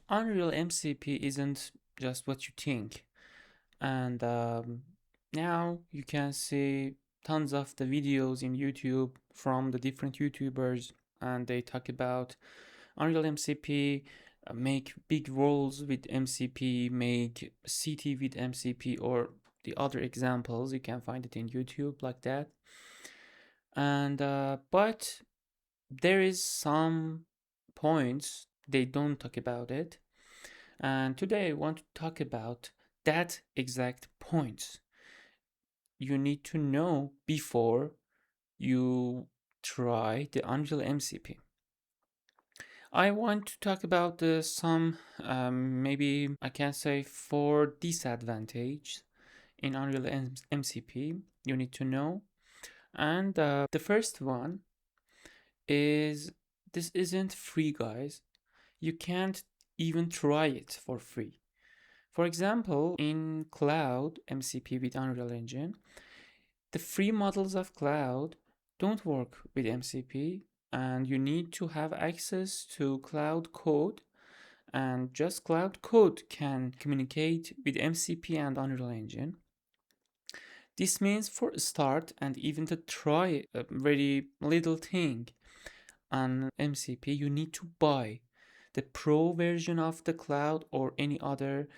Unreal MCP isn't just what you think. And now you can see tons of the videos in YouTube from the different YouTubers, and they talk about Unreal MCP, make big worlds with MCP, make city with MCP, or the other examples. You can find it in YouTube like that. And but there is some points they don't talk about it. And today I want to talk about that exact points you need to know before you try the Unreal MCP. I want to talk about some, maybe I can say, four disadvantages in Unreal MCP you need to know. And the first one is this isn't free, guys. You can't even try it for free. For example, in Cloud MCP with Unreal Engine, the free models of Cloud don't work with MCP, and you need to have access to Cloud Code, and just Cloud Code can communicate with MCP and Unreal Engine. This means for a start and even to try a very little thing on MCP, you need to buy the pro version of the cloud or any other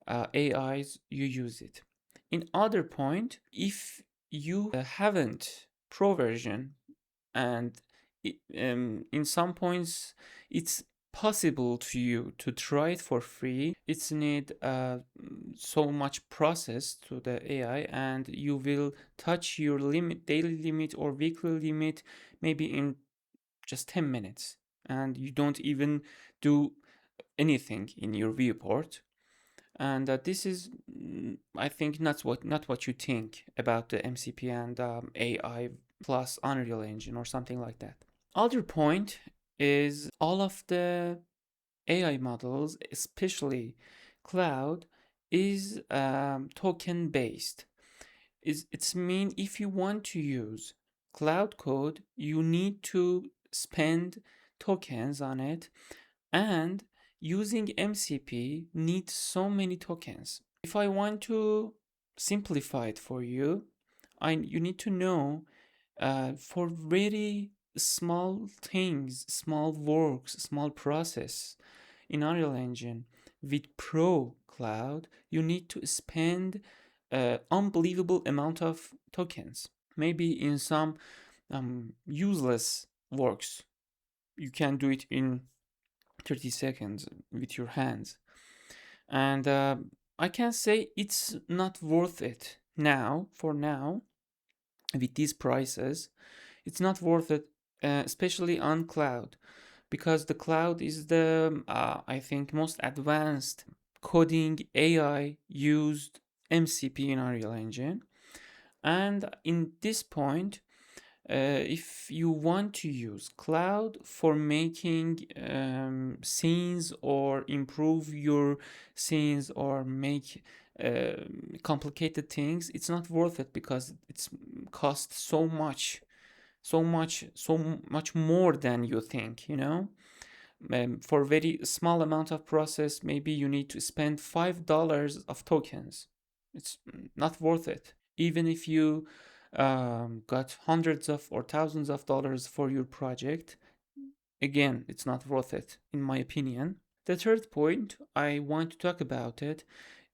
AIs you use it. In other point, if you haven't pro version, and in some points it's possible to you to try it for free, it's need so much process to the AI, and you will touch your limit, daily limit or weekly limit, maybe in just 10 minutes, and you don't even do anything in your viewport. And this is, I think, not what you think about the MCP and AI plus Unreal Engine or something like that. Other point is all of the AI models, especially cloud, is token based. It's mean if you want to use cloud code, you need to spend tokens on it, and using MCP needs so many tokens. If I want to simplify it for you, you need to know for very small things, small works, small process in Unreal Engine with Pro Cloud, you need to spend unbelievable amount of tokens. Maybe in some useless works, you can do it in 30 seconds with your hands. And I can say it's not worth it now, for now, with these prices. It's not worth it, especially on cloud, because the cloud is the, I think, most advanced coding AI used MCP in Unreal Engine. And in this point, if you want to use cloud for making scenes or improve your scenes or make complicated things, it's not worth it because it's cost so much more than you think, for very small amount of process, maybe you need to spend $5 of tokens. It's not worth it. Even if you got hundreds of or thousands of dollars for your project, again, it's not worth it, in my opinion. The third point I want to talk about it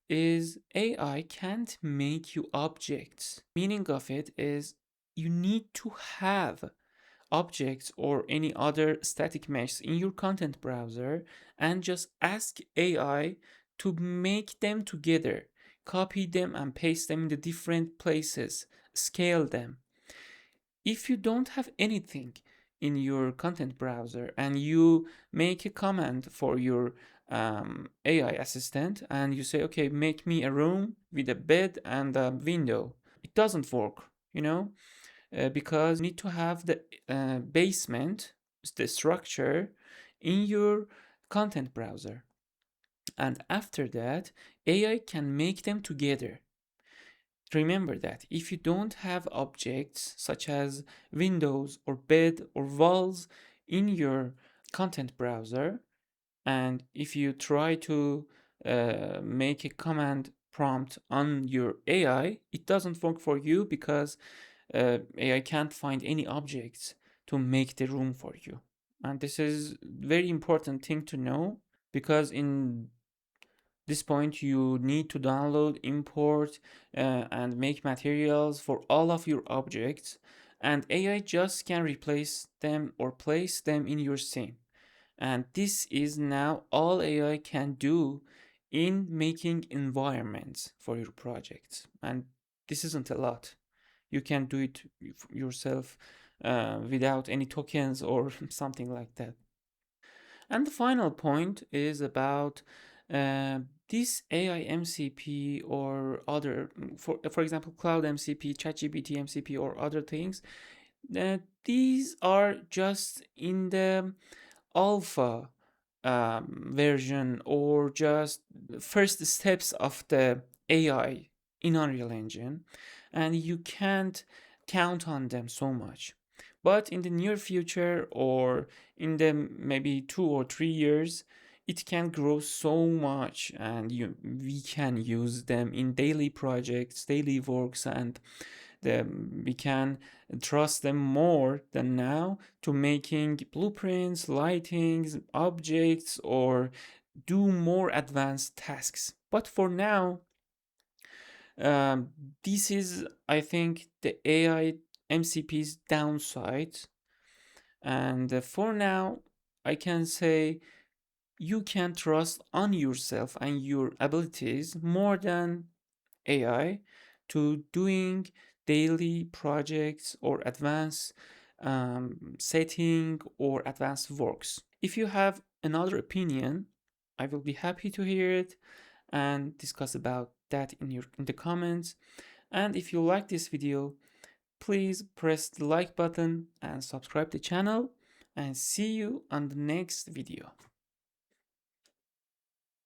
is AI can't make you objects. Meaning of it is you need to have objects or any other static mesh in your content browser and just ask AI to make them together, copy them and paste them in the different places, scale them. If you don't have anything in your content browser and you make a command for your AI assistant and you say, okay, make me a room with a bed and a window, it doesn't work, because you need to have the basement, the structure in your content browser. And after that, AI can make them together. Remember that if you don't have objects such as windows or bed or walls in your content browser, And if you try to make a command prompt on your AI, it doesn't work for you because AI can't find any objects to make the room for you. And this is very important thing to know, because in this point you need to download, import, and make materials for all of your objects, and AI just can replace them or place them in your scene. And this is now all AI can do in making environments for your projects. And this isn't a lot. You can do it yourself without any tokens or something like that. And the final point is about uh, this AI MCP or other, for example, Cloud MCP, ChatGPT MCP, or other things. These are just in the alpha version, or just first steps of the AI in Unreal Engine, and you can't count on them so much. But in the near future, or in the maybe 2 or 3 years, it can grow so much, and we can use them in daily projects, daily works, and we can trust them more than now to making blueprints, lightings, objects, or do more advanced tasks. But for now, um, this is, I think, the AI MCP's downside. And for now, I can say you can trust on yourself and your abilities more than AI to doing daily projects or advanced setting or advanced works. If you have another opinion, I will be happy to hear it and discuss about that in the comments. And if you like this video, please press the like button and subscribe the channel, and see you on the next video.